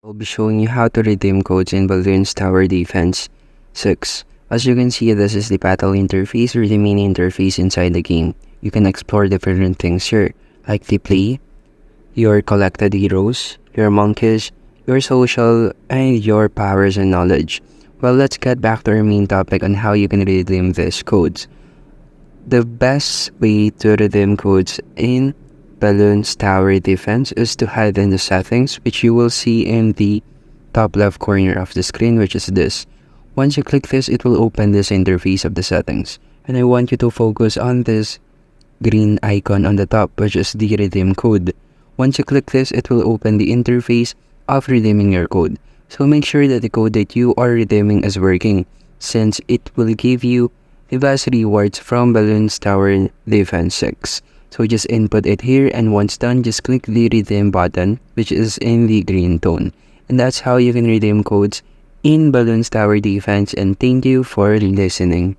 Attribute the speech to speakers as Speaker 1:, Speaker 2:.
Speaker 1: I'll be showing you how to redeem codes in Bloons Tower Defense 6. As you can see, this is the battle interface or the mini interface inside the game. You can explore different things here, like the play, your collected heroes, your monkeys, your social, and your powers and knowledge. Well, let's get back to our main topic on how you can redeem these codes. The best way to redeem codes in Bloons Tower Defense is to head in the settings, which you will see in the top left corner of the screen, which is this. Once you click this, it will open this interface of the settings. And I want you to focus on this green icon on the top, which is the redeem code. Once you click this, it will open the interface of redeeming your code. So make sure that the code that you are redeeming is working, since it will give you the best rewards from Bloons Tower Defense 6. So just input it here, and once done, just click the redeem button, which is in the green tone. And that's how you can redeem codes in Bloons Tower Defense, and thank you for listening.